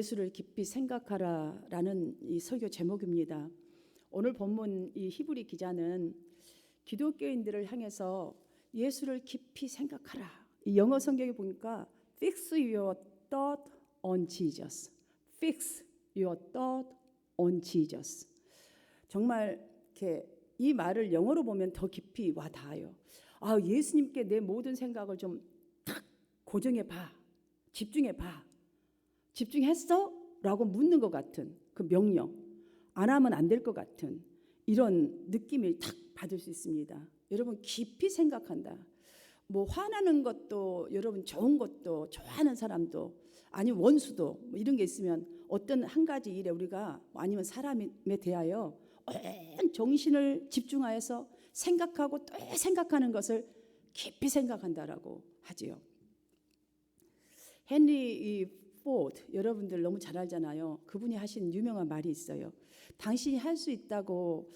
예수를 깊이 생각하라라는 이 설교 제목입니다. 오늘 본문 이 히브리 기자는 기독교인들을 향해서 예수를 깊이 생각하라. 이 영어 성경에 보니까 Fix your thought on Jesus. Fix your thought on Jesus. 정말 이렇게 이 말을 영어로 보면 더 깊이 와 닿아요. 예수님께 내 모든 생각을 좀 탁 고정해 봐. 집중해 봐. 집중했어? 라고 묻는 것 같은 그 명령. 안 하면 안 될 것 같은 이런 느낌을 탁 받을 수 있습니다. 여러분 깊이 생각한다. 뭐 화나는 것도 여러분 좋은 것도 좋아하는 사람도 아니면 원수도 뭐 이런 게 있으면 어떤 한 가지 일에 우리가 아니면 사람에 대하여 온 정신을 집중하여서 생각하고 또 생각하는 것을 깊이 생각한다라고 하지요. 헨리 포드 여러분들 너무 잘 알잖아요. 그분이 하신 유명한 말이 있어요. 당신이 할 수 있다고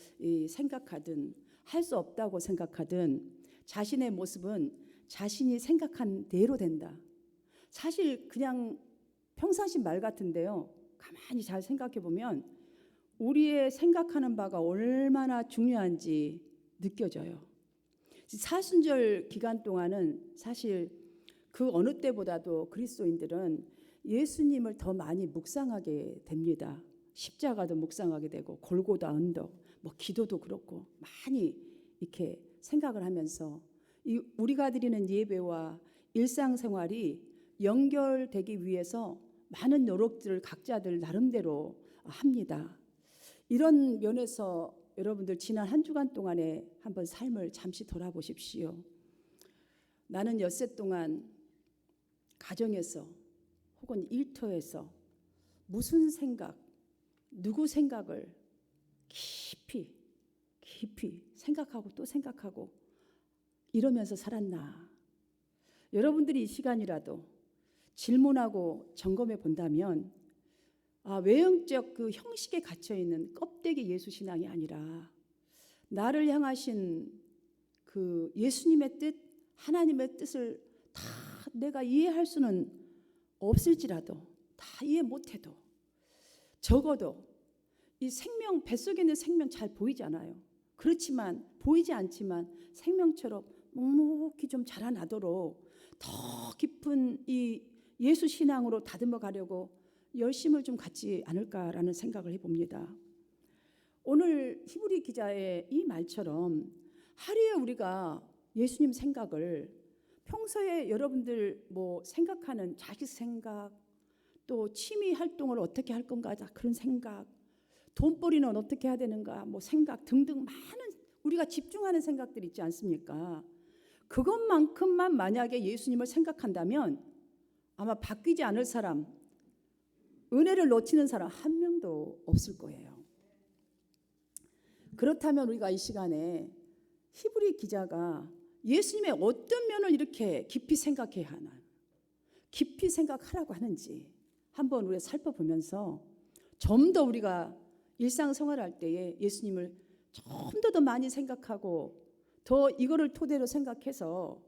생각하든 할 수 없다고 생각하든 자신의 모습은 자신이 생각한 대로 된다. 사실 그냥 평상시 말 같은데요. 가만히 잘 생각해 보면 우리의 생각하는 바가 얼마나 중요한지 느껴져요. 사순절 기간 동안은 사실 그 어느 때보다도 그리스도인들은 예수님을 더 많이 묵상하게 됩니다. 십자가도 묵상하게 되고 골고다 언덕, 뭐 기도도 그렇고 많이 이렇게 생각을 하면서 우리가 드리는 예배와 일상생활이 연결되기 위해서 많은 노력들을 각자들 나름대로 합니다. 이런 면에서 여러분들 지난 한 주간 동안에 한번 삶을 잠시 돌아보십시오. 나는 엿새 동안 가정에서 혹은 일터에서 무슨 생각, 누구 생각을 깊이 생각하고 또 생각하고 이러면서 살았나. 여러분들이 이 시간이라도 질문하고 점검해 본다면 외형적 그 형식에 갇혀있는 껍데기 예수 신앙이 아니라 나를 향하신 그 예수님의 뜻, 하나님의 뜻을 다 내가 이해할 수는 없을지라도 다 이해 못해도 적어도 이 생명, 뱃속에 있는 생명 잘 보이지 않아요. 그렇지만 보이지 않지만 생명처럼 묵묵히 좀 자라나도록 더 깊은 이 예수 신앙으로 다듬어 가려고 열심을 좀 갖지 않을까라는 생각을 해봅니다. 오늘 히브리 기자의 이 말처럼 하루에 우리가 예수님 생각을 평소에 여러분들 뭐 생각하는 자기 생각 또 취미 활동을 어떻게 할 건가 그런 생각 돈벌이는 어떻게 해야 되는가 뭐 생각 등등 많은 우리가 집중하는 생각들이 있지 않습니까? 그것만큼만 만약에 예수님을 생각한다면 아마 바뀌지 않을 사람 은혜를 놓치는 사람 한 명도 없을 거예요. 그렇다면 우리가 이 시간에 히브리 기자가 예수님의 어떤 면을 이렇게 깊이 생각해야 하나 깊이 생각하라고 하는지 한번 우리가 살펴보면서 좀 더 우리가 일상생활할 때에 예수님을 좀 더 많이 생각하고 더 이거를 토대로 생각해서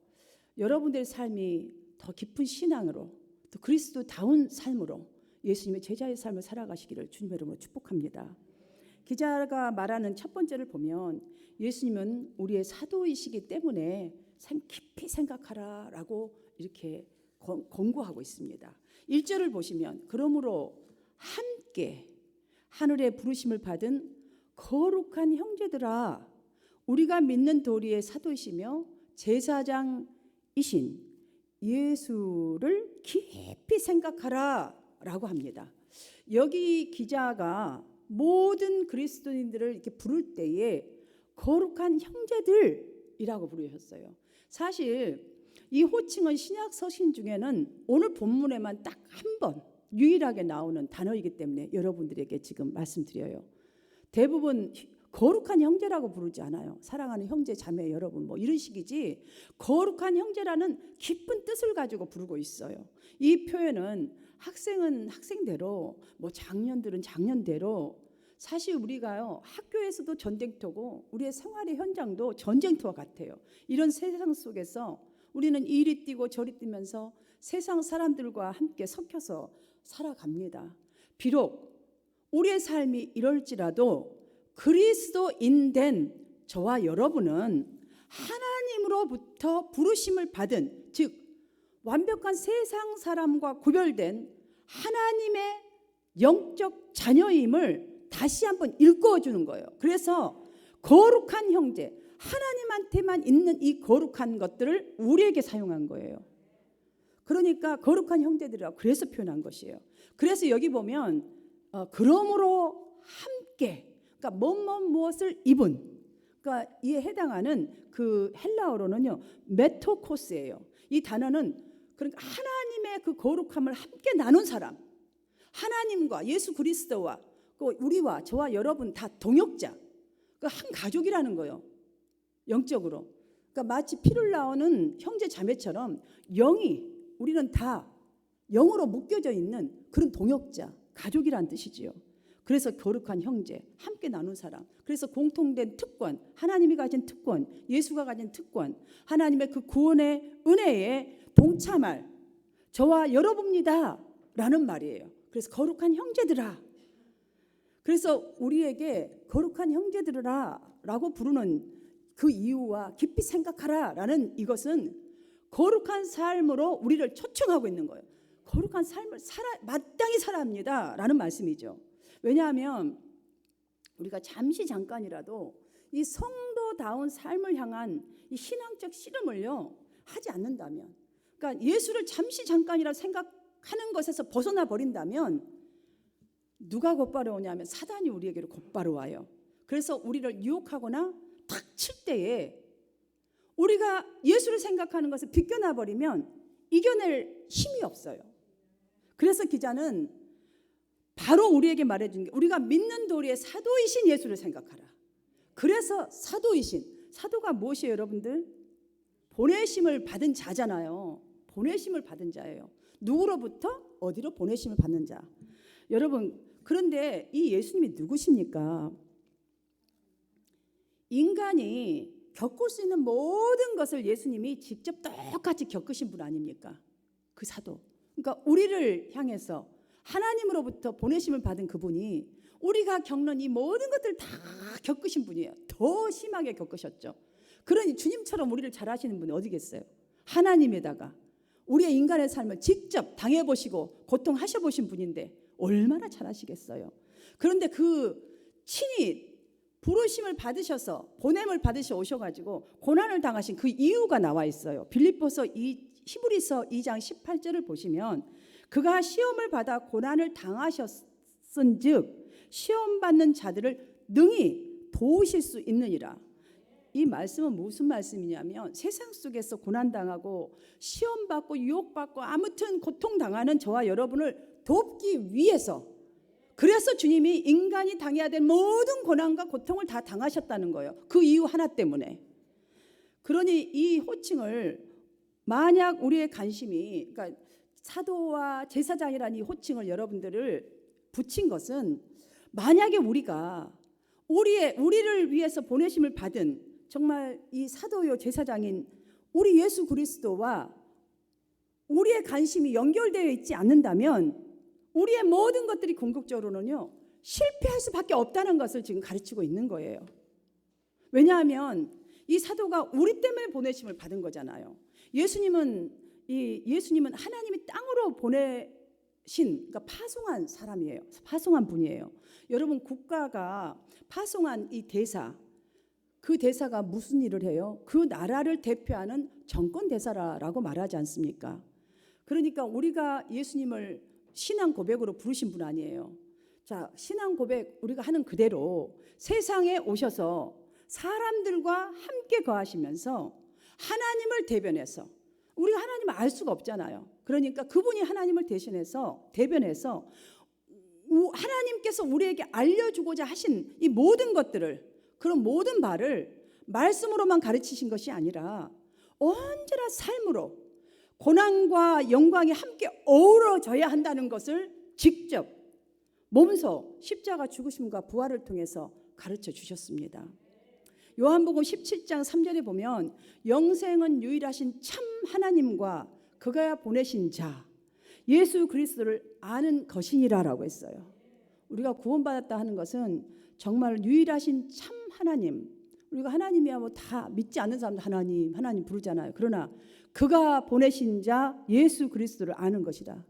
여러분들의 삶이 더 깊은 신앙으로 또 그리스도다운 삶으로 예수님의 제자의 삶을 살아가시기를 주님의 이름으로 축복합니다. 기자가 말하는 첫 번째를 보면 예수님은 우리의 사도이시기 때문에 깊이 생각하라라고 이렇게 권고하고 있습니다. 1절을 보시면 그러므로 함께 하늘의 부르심을 받은 거룩한 형제들아 우리가 믿는 도리의 사도이시며 제사장이신 예수를 깊이 생각하라라고 합니다. 여기 기자가 모든 그리스도인들을 이렇게 부를 때에 거룩한 형제들이라고 부르셨어요. 사실 이 호칭은 신약 서신 중에는 오늘 본문에만 딱 한 번 유일하게 나오는 단어이기 때문에 여러분들에게 지금 말씀드려요. 대부분 거룩한 형제라고 부르지 않아요. 사랑하는 형제 자매 여러분 뭐 이런 식이지 거룩한 형제라는 깊은 뜻을 가지고 부르고 있어요. 이 표현은 학생은 학생대로 뭐 장년들은 장년대로 사실 우리가요 학교에서도 전쟁터고 우리의 생활의 현장도 전쟁터와 같아요. 이런 세상 속에서 우리는 이리 뛰고 저리 뛰면서 세상 사람들과 함께 섞여서 살아갑니다. 비록 우리의 삶이 이럴지라도 그리스도인 된 저와 여러분은 하나님으로부터 부르심을 받은, 즉 완벽한 세상 사람과 구별된 하나님의 영적 자녀임을 다시 한번 일깨워주는 거예요. 그래서 거룩한 형제, 하나님한테만 있는 이 거룩한 것들을 우리에게 사용한 거예요. 그러니까 거룩한 형제들이라고 그래서 표현한 것이에요. 그래서 여기 보면 그러므로 함께, 그러니까 무엇을 입은, 그러니까 이에 해당하는 그 헬라어로는요 메토코스예요. 이 단어는 그러니까 하나님의 그 거룩함을 함께 나눈 사람, 하나님과 예수 그리스도와 우리와 저와 여러분 다 동역자, 한 가족이라는 거예요. 영적으로. 그러니까 마치 피를 나오는 형제 자매처럼 우리는 다 영으로 묶여져 있는 그런 동역자, 가족이란 뜻이지요. 그래서 거룩한 형제, 함께 나눈 사람. 그래서 공통된 특권, 하나님이 가진 특권, 예수가 가진 특권, 하나님의 그 구원의 은혜에 동참할 저와 여러분입니다 라는 말이에요. 그래서 거룩한 형제들아. 그래서 우리에게 거룩한 형제들아 라고 부르는 그 이유와 깊이 생각하라 라는 이것은 거룩한 삶으로 우리를 초청하고 있는 거예요. 거룩한 삶을 마땅히 살아야 합니다 라는 말씀이죠. 왜냐하면 우리가 잠깐이라도 이 성도다운 삶을 향한 이 신앙적 씨름을요 하지 않는다면, 그러니까 예수를 잠깐이라도 생각하는 것에서 벗어나 버린다면 누가 곧바로 오냐면 사단이 우리에게로 곧바로 와요. 그래서 우리를 유혹하거나 탁 칠 때에 우리가 예수를 생각하는 것을 비껴나 버리면 이겨낼 힘이 없어요. 그래서 기자는 바로 우리에게 말해준 게, 우리가 믿는 도리의 사도이신 예수를 생각하라. 그래서 사도가 무엇이에요 여러분들? 보내심을 받은 자잖아요. 보내심을 받은 자예요. 누구로부터? 어디로? 보내심을 받는 자. 여러분, 그런데 이 예수님이 누구십니까? 인간이 겪을 수 있는 모든 것을 예수님이 직접 똑같이 겪으신 분 아닙니까? 그 사도. 그러니까 우리를 향해서 하나님으로부터 보내심을 받은 그분이 우리가 겪는 이 모든 것들을 다 겪으신 분이에요. 더 심하게 겪으셨죠. 그러니 주님처럼 우리를 잘 아시는 분이 어디 계세요? 하나님에다가 우리의 인간의 삶을 직접 당해보시고 고통하셔보신 분인데 얼마나 잘 아시겠어요. 그런데 그 친히 부르심을 받으셔서 보냄을 받으셔 오셔가지고 고난을 당하신 그 이유가 나와 있어요. 히브리서 2장 18절을 보시면 그가 시험을 받아 고난을 당하셨은즉 시험 받는 자들을 능히 도우실 수 있느니라. 이 말씀은 무슨 말씀이냐면 세상 속에서 고난당하고 시험받고 유혹받고 아무튼 고통당하는 저와 여러분을 돕기 위해서, 그래서 주님이 인간이 당해야 될 모든 고난과 고통을 다 당하셨다는 거예요. 그 이유 하나 때문에. 그러니 이 호칭을, 만약 우리의 관심이, 그러니까 사도와 제사장이라는 이 호칭을 여러분들을 붙인 것은, 만약에 우리가 우리를 위해서 보내심을 받은 정말 이 사도요 제사장인 우리 예수 그리스도와 우리의 관심이 연결되어 있지 않는다면 우리의 모든 것들이 궁극적으로는요 실패할 수밖에 없다는 것을 지금 가르치고 있는 거예요. 왜냐하면 이 사도가 우리 때문에 보내심을 받은 거잖아요. 예수님은 하나님이 땅으로 보내신, 그러니까 파송한 사람이에요. 파송한 분이에요. 여러분, 국가가 파송한 이 대사, 그 대사가 무슨 일을 해요? 그 나라를 대표하는 정권 대사라고 말하지 않습니까? 그러니까 우리가 예수님을 신앙 고백으로 부르신 분 아니에요. 자, 신앙 고백 우리가 하는 그대로 세상에 오셔서 사람들과 함께 거하시면서 하나님을 대변해서, 우리가 하나님을 알 수가 없잖아요. 그러니까 그분이 하나님을 대변해서 하나님께서 우리에게 알려주고자 하신 이 모든 것들을, 그런 모든 바를 말씀으로만 가르치신 것이 아니라 언제나 삶으로 고난과 영광이 함께 어우러져야 한다는 것을 직접 몸소 십자가 죽으심과 부활을 통해서 가르쳐 주셨습니다. 요한복음 17장 3절에 보면 영생은 유일하신 참 하나님과 그가 보내신 자, 예수 그리스도를 아는 것이니라라고 했어요. 우리가 구원받았다 하는 것은 정말 유일하신 참 하나님, 우리가 하나님이야 뭐 다 믿지 않는 사람도 하나님 부르잖아요. 그러나 그가 보내신 자 예수 그리스도를 아는 것이다.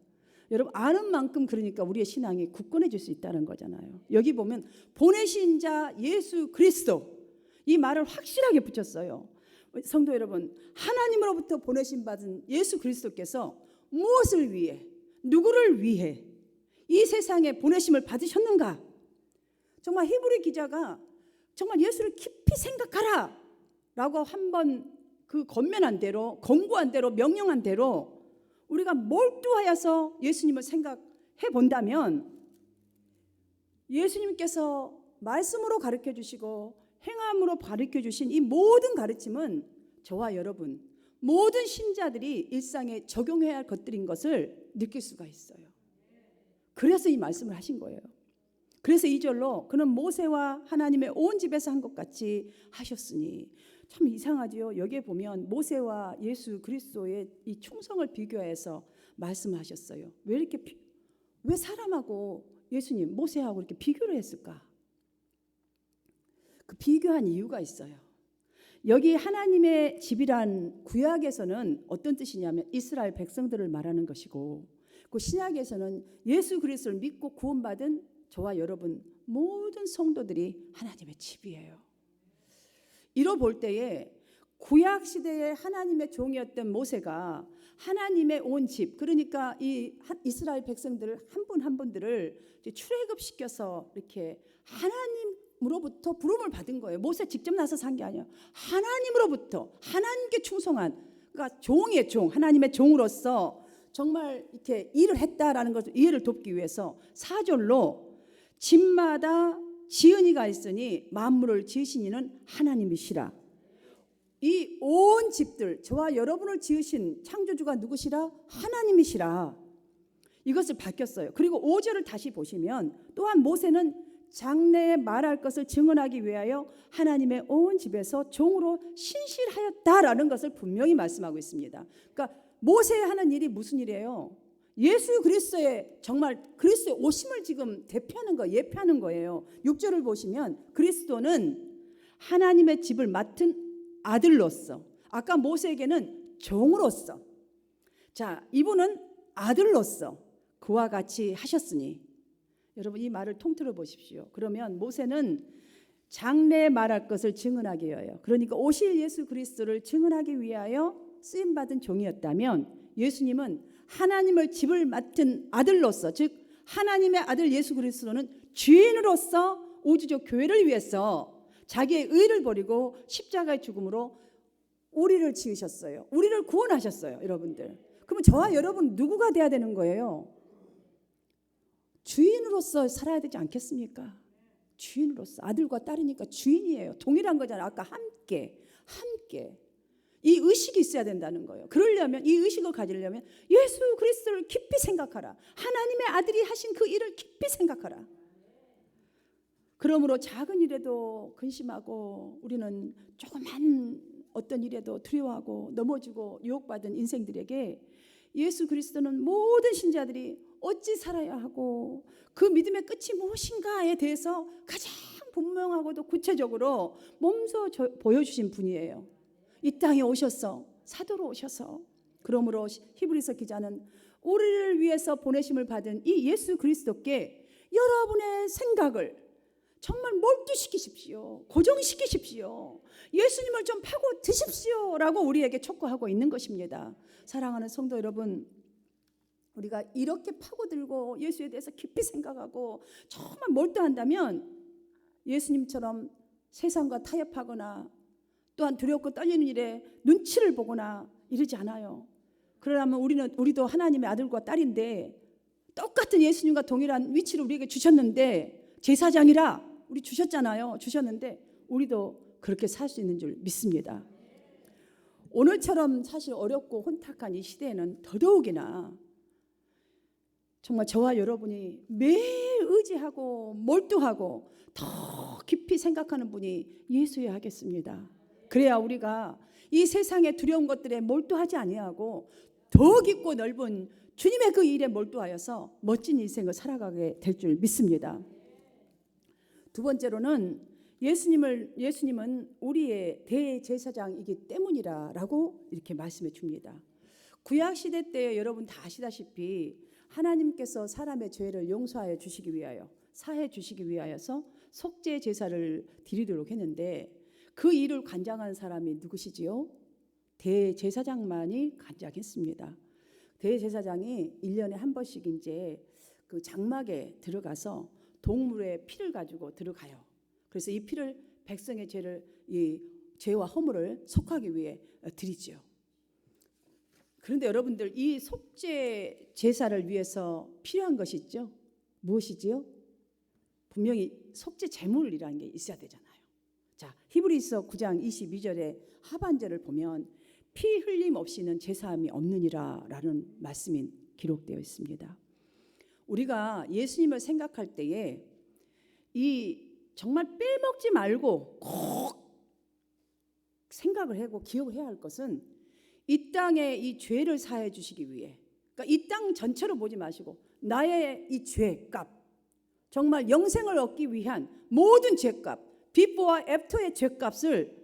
여러분 아는 만큼 그러니까 우리의 신앙이 굳건해질 수 있다는 거잖아요. 여기 보면 보내신 자 예수 그리스도, 이 말을 확실하게 붙였어요. 성도 여러분, 하나님으로부터 보내신 받은 예수 그리스도께서 무엇을 위해, 누구를 위해 이 세상에 보내심을 받으셨는가? 정말 히브리 기자가 정말 예수를 깊이 생각하라 라고 한번 그 권면한 대로, 권고한 대로, 명령한 대로 우리가 몰두하여서 예수님을 생각해 본다면, 예수님께서 말씀으로 가르쳐 주시고 행함으로 가르쳐 주신 이 모든 가르침은 저와 여러분 모든 신자들이 일상에 적용해야 할 것들인 것을 느낄 수가 있어요. 그래서 이 말씀을 하신 거예요. 그래서 2절로 그는 모세와 하나님의 온 집에서 한 것 같이 하셨으니, 참 이상하지요. 여기에 보면 모세와 예수 그리스도의 이 충성을 비교해서 말씀하셨어요. 왜 사람하고 예수님, 모세하고 이렇게 비교를 했을까? 그 비교한 이유가 있어요. 여기 하나님의 집이란 구약에서는 어떤 뜻이냐면 이스라엘 백성들을 말하는 것이고, 그 신약에서는 예수 그리스도를 믿고 구원받은 저와 여러분 모든 성도들이 하나님의 집이에요. 이로 볼 때에 구약 시대에 하나님의 종이었던 모세가 하나님의 온 집, 그러니까 이 이스라엘 백성들 한 분 한 분들을 출애굽시켜서 이렇게 하나님으로부터 부름을 받은 거예요. 모세 직접 나서서 한 게 아니에요. 하나님으로부터, 하나님께 충성한, 그러니까 종의 종, 하나님의 종으로서 정말 이렇게 일을 했다라는 것을 이해를 돕기 위해서 4절로 집마다 지은이가 있으니 만물을 지으신 이는 하나님이시라. 이 온 집들, 저와 여러분을 지으신 창조주가 누구시라? 하나님이시라. 이것을 밝혔어요. 그리고 5절을 다시 보시면 또한 모세는 장래에 말할 것을 증언하기 위하여 하나님의 온 집에서 종으로 신실하였다라는 것을 분명히 말씀하고 있습니다. 그러니까 모세의 하는 일이 무슨 일이에요? 예수 그리스도의, 정말 그리스도의 오심을 지금 대표하는 거, 예표하는 거예요. 6절을 보시면 그리스도는 하나님의 집을 맡은 아들로서, 아까 모세에게는 종으로서, 자 이분은 아들로서 그와 같이 하셨으니, 여러분 이 말을 통틀어 보십시오. 그러면 모세는 장래에 말할 것을 증언하기 위하여, 그러니까 오실 예수 그리스도를 증언하기 위하여 쓰임받은 종이었다면, 예수님은 하나님을 집을 맡은 아들로서, 즉 하나님의 아들 예수 그리스도는 주인으로서 우주적 교회를 위해서 자기의 의를 버리고 십자가의 죽음으로 우리를 지으셨어요. 우리를 구원하셨어요. 여러분들, 그러면 저와 여러분 누구가 돼야 되는 거예요? 주인으로서 살아야 되지 않겠습니까? 주인으로서, 아들과 딸이니까 주인이에요. 동일한 거잖아요. 아까 함께 이 의식이 있어야 된다는 거예요. 그러려면, 이 의식을 가지려면 예수 그리스도를 깊이 생각하라. 하나님의 아들이 하신 그 일을 깊이 생각하라. 그러므로 작은 일에도 근심하고, 우리는 조그만 어떤 일에도 두려워하고 넘어지고 유혹받은 인생들에게 예수 그리스도는 모든 신자들이 어찌 살아야 하고 그 믿음의 끝이 무엇인가에 대해서 가장 분명하고도 구체적으로 몸소 보여주신 분이에요. 이 땅에 오셔서, 사도로 오셔서. 그러므로 히브리서 기자는 우리를 위해서 보내심을 받은 이 예수 그리스도께 여러분의 생각을 정말 몰두시키십시오. 고정시키십시오. 예수님을 좀 파고 드십시오라고 우리에게 촉구하고 있는 것입니다. 사랑하는 성도 여러분, 우리가 이렇게 파고들고 예수에 대해서 깊이 생각하고 정말 몰두한다면 예수님처럼 세상과 타협하거나 또한 두렵고 떨리는 일에 눈치를 보거나 이러지 않아요. 그러려면 우리도 하나님의 아들과 딸인데, 똑같은 예수님과 동일한 위치를 우리에게 주셨는데, 제사장이라 우리 주셨는데 우리도 그렇게 살 수 있는 줄 믿습니다. 오늘처럼 사실 어렵고 혼탁한 이 시대에는 더더욱이나 정말 저와 여러분이 매일 의지하고 몰두하고 더 깊이 생각하는 분이 예수여야 하겠습니다. 그래야 우리가 이 세상의 두려운 것들에 몰두하지 아니하고 더 깊고 넓은 주님의 그 일에 몰두하여서 멋진 인생을 살아가게 될 줄 믿습니다. 두 번째로는 예수님은 우리의 대제사장이기 때문이라고 이렇게 말씀해 줍니다. 구약 시대 때 여러분 다 아시다시피 하나님께서 사람의 죄를 용서하여 주시기 위하여 사해 주시기 위하여서 속죄 제사를 드리도록 했는데 그 일을 관장한 사람이 누구시지요? 대제사장만이 관장했습니다. 대제사장이 1년에 한 번씩 이제 그 장막에 들어가서 동물의 피를 가지고 들어가요. 그래서 이 피를 백성의 죄를 이 죄와 허물을 속하기 위해 드리죠. 그런데 여러분들 이 속죄 제사를 위해서 필요한 것이 있죠. 무엇이지요? 분명히 속죄 제물이라는 게 있어야 되잖아요. 자, 히브리서 9장 22절의 하반절을 보면 피 흘림 없이는 제사함이 없느니라라는 말씀이 기록되어 있습니다. 우리가 예수님을 생각할 때에 이 정말 빼먹지 말고 꼭 생각을 하고 기억을 해야 할 것은 이 땅에 이 죄를 사해 주시기 위해, 그러니까 이 땅 전체로 보지 마시고 나의 이 죄값, 정말 영생을 얻기 위한 모든 죄값, 비포와 애프터의 죄값을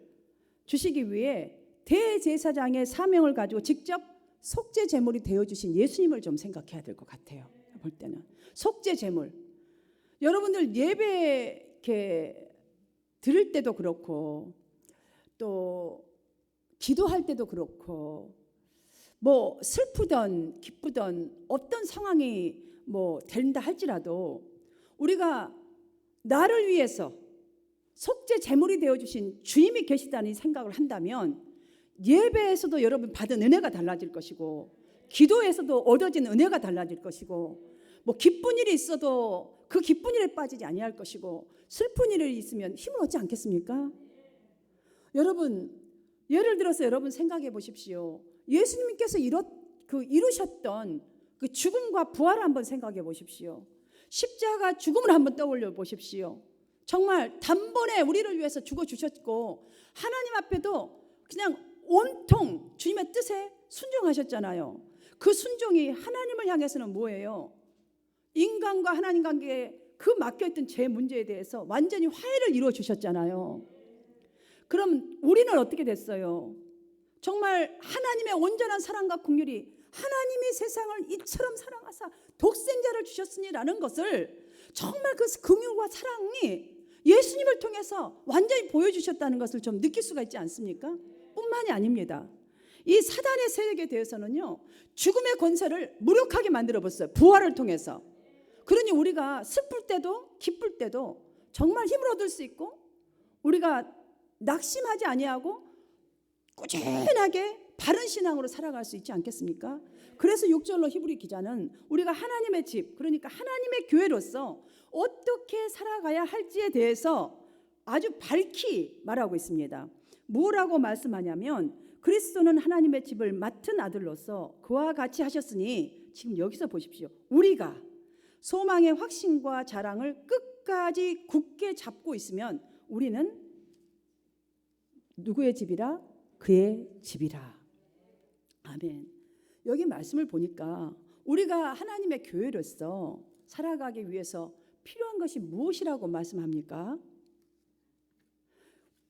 주시기 위해 대제사장의 사명을 가지고 직접 속죄 제물이 되어 주신 예수님을 좀 생각해야 될 것 같아요. 볼 때는 속죄 제물. 여러분들 예배 이렇게 들을 때도 그렇고 또 기도할 때도 그렇고 뭐 슬프던 기쁘던 어떤 상황이 뭐 된다 할지라도 우리가 나를 위해서 속죄 제물이 되어 주신 주님이 계시다는 생각을 한다면 예배에서도 여러분 받은 은혜가 달라질 것이고 기도에서도 얻어진 은혜가 달라질 것이고 뭐 기쁜 일이 있어도 그 기쁜 일에 빠지지 아니할 것이고 슬픈 일이 있으면 힘을 얻지 않겠습니까? 여러분 예를 들어서 여러분 생각해 보십시오. 예수님께서 이루셨던 그 죽음과 부활을 한번 생각해 보십시오. 십자가 죽음을 한번 떠올려 보십시오. 정말 단번에 우리를 위해서 죽어주셨고 하나님 앞에도 그냥 온통 주님의 뜻에 순종하셨잖아요. 그 순종이 하나님을 향해서는 뭐예요? 인간과 하나님 관계에 그 막혀있던 제 문제에 대해서 완전히 화해를 이루어 주셨잖아요. 그럼 우리는 어떻게 됐어요? 정말 하나님의 온전한 사랑과 긍휼이 하나님이 세상을 이처럼 사랑하사 독생자를 주셨으니라는 것을 정말 그 긍휼과 사랑이 예수님을 통해서 완전히 보여주셨다는 것을 좀 느낄 수가 있지 않습니까? 뿐만이 아닙니다. 이 사단의 세력에 대해서는요 죽음의 권세를 무력하게 만들어 봤어요. 부활을 통해서. 그러니 우리가 슬플 때도 기쁠 때도 정말 힘을 얻을 수 있고 우리가 낙심하지 아니하고 꾸준하게 바른 신앙으로 살아갈 수 있지 않겠습니까? 그래서 6절로 히브리 기자는 우리가 하나님의 집, 그러니까 하나님의 교회로서 어떻게 살아가야 할지에 대해서 아주 밝히 말하고 있습니다. 뭐라고 말씀하냐면 그리스도는 하나님의 집을 맡은 아들로서 그와 같이 하셨으니 지금 여기서 보십시오. 우리가 소망의 확신과 자랑을 끝까지 굳게 잡고 있으면 우리는 누구의 집이라? 그의 집이라. 아멘. 여기 말씀을 보니까 우리가 하나님의 교회로서 살아가기 위해서 필요한 것이 무엇이라고 말씀합니까?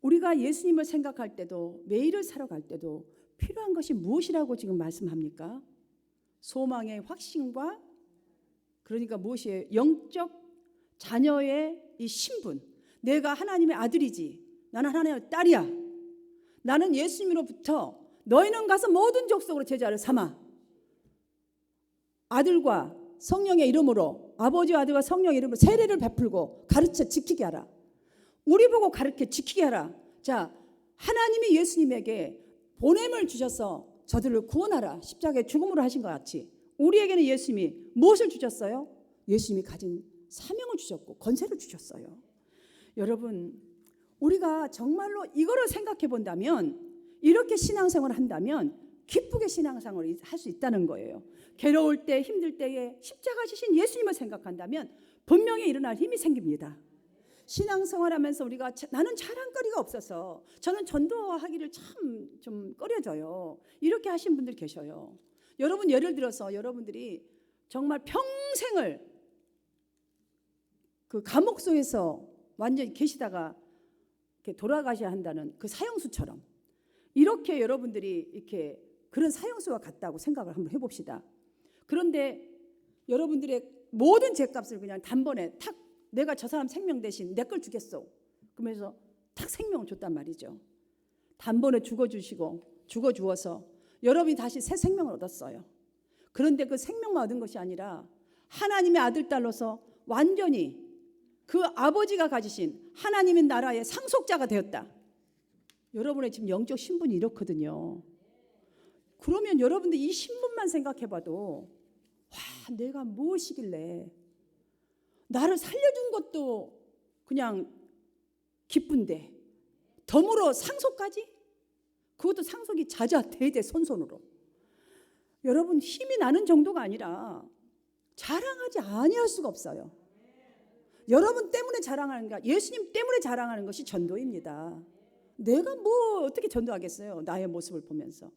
우리가 예수님을 생각할 때도 매일을 살아갈 때도 필요한 것이 무엇이라고 지금 말씀합니까? 소망의 확신과 그러니까 무엇이에요? 영적 자녀의 이 신분. 내가 하나님의 아들이지. 나는 하나님의 딸이야. 나는 예수님으로부터 너희는 가서 모든 족속으로 제자를 삼아 아들과 성령의 이름으로 아버지와 아들과 성령의 이름으로 세례를 베풀고 가르쳐 지키게 하라. 우리 보고 가르쳐 지키게 하라. 자, 하나님이 예수님에게 보냄을 주셔서 저들을 구원하라. 십자가의 죽음으로 하신 것 같이 우리에게는 예수님이 무엇을 주셨어요? 예수님이 가진 사명을 주셨고 권세를 주셨어요. 여러분 우리가 정말로 이거를 생각해 본다면 이렇게 신앙생활을 한다면 기쁘게 신앙생활을 할 수 있다는 거예요. 괴로울 때 힘들 때에 십자가 지신 예수님을 생각한다면 분명히 일어날 힘이 생깁니다. 신앙생활하면서 우리가 나는 자랑거리가 없어서 저는 전도하기를 참 좀 꺼려져요. 이렇게 하신 분들 계셔요. 여러분 예를 들어서 여러분들이 정말 평생을 그 감옥소에서 완전히 계시다가 이렇게 돌아가셔야 한다는 그 사형수처럼 이렇게 여러분들이 이렇게 그런 사형수와 같다고 생각을 한번 해봅시다. 그런데 여러분들의 모든 죄값을 그냥 단번에 탁 내가 저 사람 생명 대신 내 걸 주겠어. 그러면서 탁 생명을 줬단 말이죠. 단번에 죽어주어서 여러분이 다시 새 생명을 얻었어요. 그런데 그 생명만 얻은 것이 아니라 하나님의 아들 딸로서 완전히 그 아버지가 가지신 하나님의 나라의 상속자가 되었다. 여러분의 지금 영적 신분이 이렇거든요. 그러면 여러분들 이 신분만 생각해봐도 와, 내가 무엇이길래 나를 살려준 것도 그냥 기쁜데 덤으로 상속까지? 그것도 상속이 자자대대손손으로. 여러분 힘이 나는 정도가 아니라 자랑하지 아니할 수가 없어요. 여러분 때문에 자랑하는 게 예수님 때문에 자랑하는 것이 전도입니다. 내가 뭐 어떻게 전도하겠어요? 나의 모습을 보면서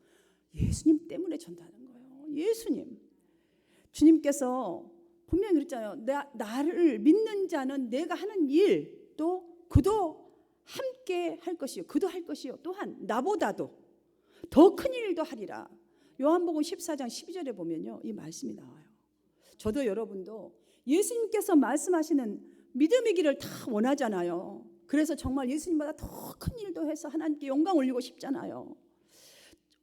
예수님 때문에 전도하는 거예요. 예수님. 주님께서 분명히 그랬잖아요. 나를 믿는 자는 내가 하는 일 또 그도 함께 할 것이요. 그도 할 것이요. 또한 나보다도 더 큰 일도 하리라. 요한복음 14장 12절에 보면요. 이 말씀이 나와요. 저도 여러분도 예수님께서 말씀하시는 믿음의 길을 다 원하잖아요. 그래서 정말 예수님보다 더 큰 일도 해서 하나님께 영광 올리고 싶잖아요.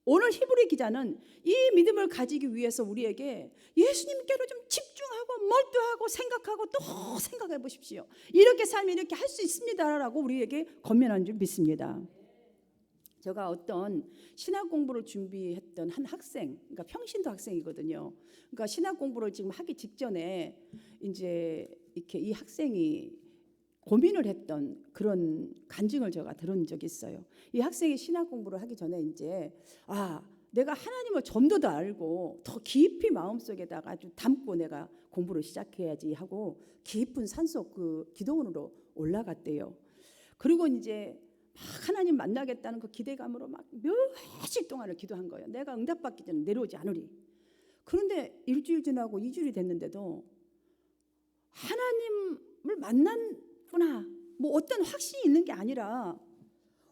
오늘 히브리 기자는 이 믿음을 가지기 위해서 우리에게 예수님께로 좀 집중하고 몰두하고 생각하고 또 생각해 보십시오. 이렇게 살면 이렇게 할 수 있습니다라고 우리에게 권면하는 줄 믿습니다. 제가 어떤 신학 공부를 준비했던 한 학생, 그러니까 평신도 학생이거든요. 그러니까 신학 공부를 지금 하기 직전에 이제 이렇게 이 학생이 고민을 했던 그런 간증을 제가 들은 적이 있어요. 이 학생이 신학 공부를 하기 전에 이제 내가 하나님을 좀 더 알고 더 깊이 마음속에다가 아주 담고 내가 공부를 시작해야지 하고 깊은 산속 그 기도원으로 올라갔대요. 그리고 이제 막 하나님 만나겠다는 그 기대감으로 막 몇십 동안을 기도한 거예요. 내가 응답받기 전에 내려오지 않으리. 그런데 일주일 지나고 2주일이 됐는데도 하나님을 만났구나. 뭐 어떤 확신이 있는 게 아니라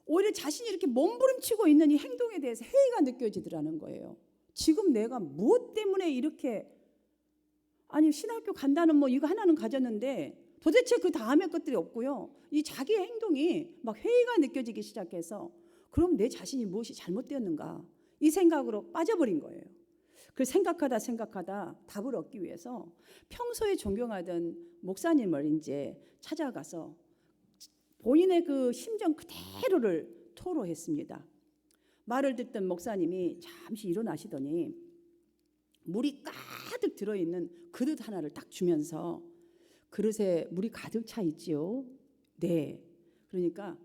오히려 자신이 이렇게 몸부림치고 있는 이 행동에 대해서 회의가 느껴지더라는 거예요. 지금 내가 무엇 때문에 이렇게 신학교 간다는 뭐 이거 하나는 가졌는데 도대체 그 다음에 것들이 없고요. 이 자기의 행동이 막 회의가 느껴지기 시작해서 그럼 내 자신이 무엇이 잘못되었는가 이 생각으로 빠져버린 거예요. 그 생각하다 답을 얻기 위해서 평소에 존경하던 목사님을 이제 찾아가서 본인의 그 심정 그대로를 토로했습니다. 말을 듣던 목사님이 잠시 일어나시더니 물이 가득 들어있는 그릇 하나를 딱 주면서 그릇에 물이 가득 차 있지요. 네. 그러니까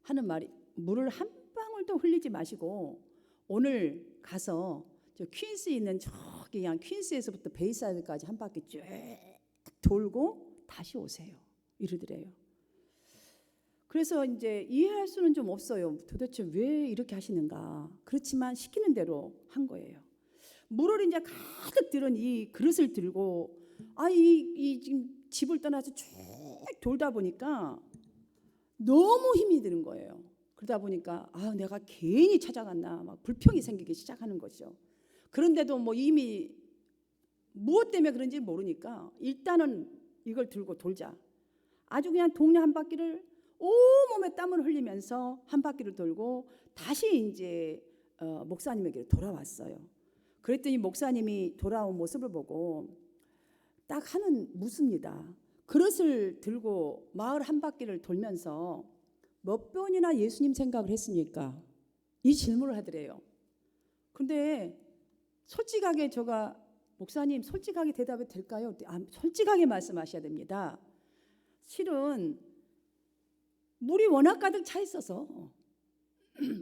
하는 말이 물을 한 방울도 흘리지 마시고 오늘 가서 저 퀸스에 있는 저기 그냥 퀸스에서부터 베이사이드까지 한 바퀴 쭉 돌고 다시 오세요. 이러더래요. 그래서 이제 이해할 수는 좀 없어요. 도대체 왜 이렇게 하시는가. 그렇지만 시키는 대로 한 거예요. 물을 이제 가득 들은 이 그릇을 들고 이 지금 집을 떠나서 쭉 돌다 보니까 너무 힘이 드는 거예요. 그러다 보니까 내가 괜히 찾아갔나 막 불평이 생기기 시작하는 거죠. 그런데도 뭐 이미 무엇 때문에 그런지 모르니까 일단은 이걸 들고 돌자. 아주 그냥 동네 한 바퀴를 온몸에 땀을 흘리면서 한 바퀴를 돌고 다시 이제 목사님에게 돌아왔어요. 그랬더니 목사님이 돌아온 모습을 보고 딱 묻습니다. 그릇을 들고 마을 한 바퀴를 돌면서 몇 번이나 예수님 생각을 했습니까? 이 질문을 하더래요. 근데 솔직하게 제가 목사님 솔직하게 대답이 될까요? 솔직하게 말씀하셔야 됩니다. 실은 물이 워낙 가득 차 있어서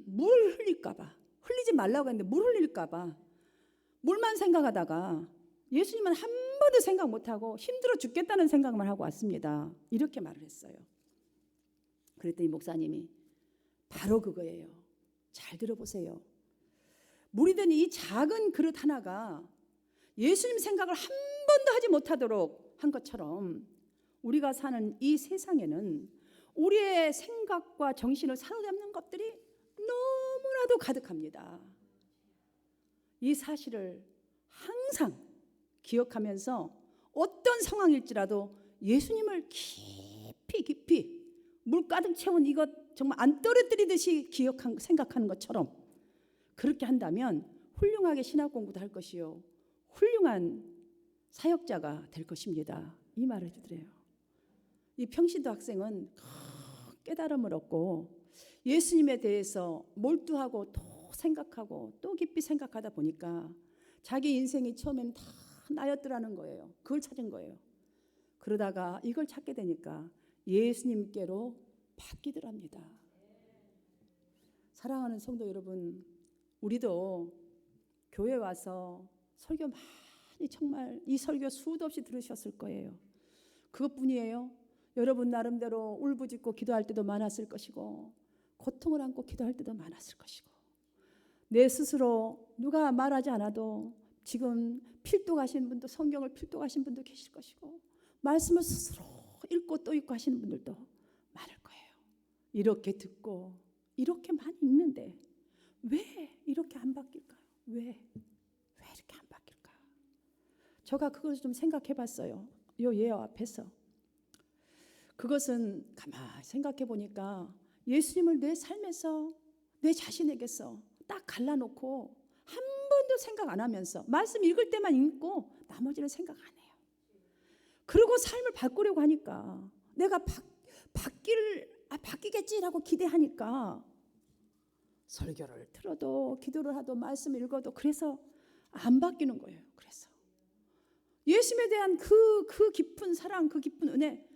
물 흘릴까 봐 흘리지 말라고 했는데 물 흘릴까 봐 물만 생각하다가 예수님은 한 번도 생각 못하고 힘들어 죽겠다는 생각만 하고 왔습니다. 이렇게 말을 했어요. 그랬더니 목사님이 바로 그거예요. 잘 들어보세요. 물이 든 이 작은 그릇 하나가 예수님 생각을 한 번도 하지 못하도록 한 것처럼 우리가 사는 이 세상에는 우리의 생각과 정신을 사로잡는 것들이 너무나도 가득합니다. 이 사실을 항상 기억하면서 어떤 상황일지라도 예수님을 깊이 물 가득 채운 이것 정말 안 떨어뜨리듯이 생각하는 것처럼 그렇게 한다면 훌륭하게 신학 공부도 할 것이요 훌륭한 사역자가 될 것입니다. 이 말을 해주드려요. 이 평신도 학생은 깨달음을 얻고 예수님에 대해서 몰두하고 또 생각하고 또 깊이 생각하다 보니까 자기 인생이 처음에는 다 나였더라는 거예요. 그걸 찾은 거예요. 그러다가 이걸 찾게 되니까 예수님께로 바뀌더랍니다. 사랑하는 성도 여러분, 우리도 교회 와서 설교 많이 정말 이 설교 수도 없이 들으셨을 거예요. 그것뿐이에요. 여러분 나름대로 울부짖고 기도할 때도 많았을 것이고 고통을 안고 기도할 때도 많았을 것이고 내 스스로 누가 말하지 않아도 지금 필독하신 분도 성경을 필독하신 분도 계실 것이고 말씀을 스스로 읽고 또 읽고 하시는 분들도 많을 거예요. 이렇게 듣고 이렇게 많이 읽는데 왜 이렇게 안 바뀔까요? 왜 이렇게 안 바뀔까? 제가 그것을 좀 생각해 봤어요. 요 예화 앞에서. 그것은 가만히 생각해 보니까 예수님을 내 삶에서 내 자신에게서 딱 갈라놓고 한 번도 생각 안 하면서 말씀 읽을 때만 읽고 나머지는 생각 안 해요. 그리고 삶을 바꾸려고 하니까 내가 바뀌겠지라고 기대하니까 설교를 들어도 기도를 하도 말씀을 읽어도 그래서 안 바뀌는 거예요. 그래서 예수님에 대한 그 깊은 사랑, 그 깊은 은혜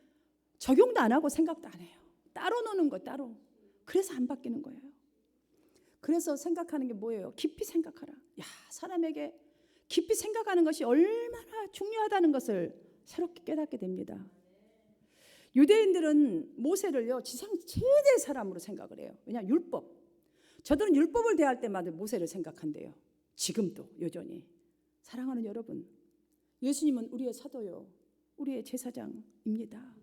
적용도 안 하고 생각도 안 해요. 따로 노는 거 따로. 그래서 안 바뀌는 거예요. 그래서 생각하는 게 뭐예요? 깊이 생각하라. 사람에게 깊이 생각하는 것이 얼마나 중요하다는 것을 새롭게 깨닫게 됩니다. 유대인들은 모세를요 지상 최대 사람으로 생각을 해요. 왜냐하면 율법. 저들은 율법을 대할 때마다 모세를 생각한대요. 지금도 여전히. 사랑하는 여러분, 예수님은 우리의 사도요, 우리의 제사장입니다.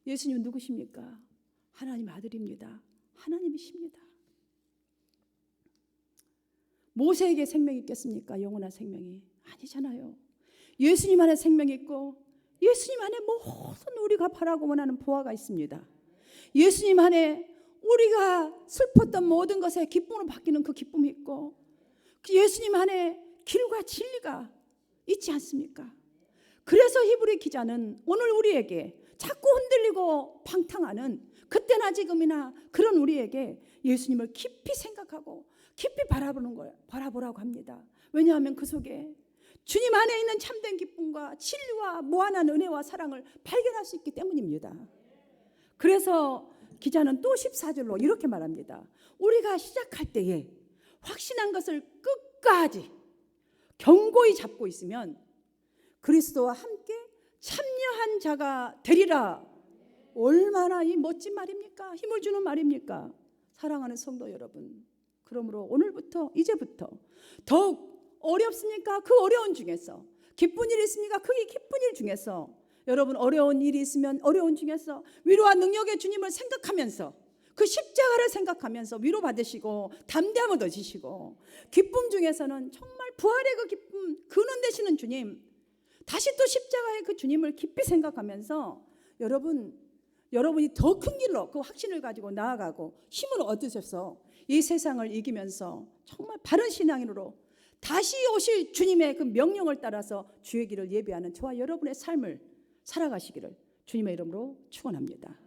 예수님은 누구십니까? 하나님 아들입니다. 하나님이십니다. 모세에게 생명이 있겠습니까? 영원한 생명이 아니잖아요. 예수님 안에 생명이 있고 예수님 안에 모든 우리가 바라고 원하는 보화가 있습니다. 예수님 안에 우리가 슬펐던 모든 것에 기쁨으로 바뀌는 그 기쁨이 있고 예수님 안에 길과 진리가 있지 않습니까? 그래서 히브리 기자는 오늘 우리에게 자꾸 흔들리고 방탕하는 그때나 지금이나 그런 우리에게 예수님을 깊이 생각하고 깊이 바라보라고 합니다. 왜냐하면 그 속에 주님 안에 있는 참된 기쁨과 진리와 무한한 은혜와 사랑을 발견할 수 있기 때문입니다. 그래서 기자는 또 14절로 이렇게 말합니다. 우리가 시작할 때에 확신한 것을 끝까지 견고히 잡고 있으면 그리스도와 함께 참여한 자가 되리라. 얼마나 이 멋진 말입니까? 힘을 주는 말입니까? 사랑하는 성도 여러분, 그러므로 오늘부터 이제부터 더욱 어렵습니까? 그 어려운 중에서 기쁜 일이 있습니까? 그 기쁜 일 중에서 여러분 어려운 일이 있으면 어려운 중에서 위로와 능력의 주님을 생각하면서 그 십자가를 생각하면서 위로받으시고 담대함을 얻으시고 기쁨 중에서는 정말 부활의 그 기쁨 근원 되시는 주님 다시 또 십자가의 그 주님을 깊이 생각하면서 여러분이 더 큰 길로 그 확신을 가지고 나아가고 힘을 얻으셔서 이 세상을 이기면서 정말 바른 신앙인으로 다시 오실 주님의 그 명령을 따라서 주의 길을 예비하는 저와 여러분의 삶을 살아가시기를 주님의 이름으로 축원합니다.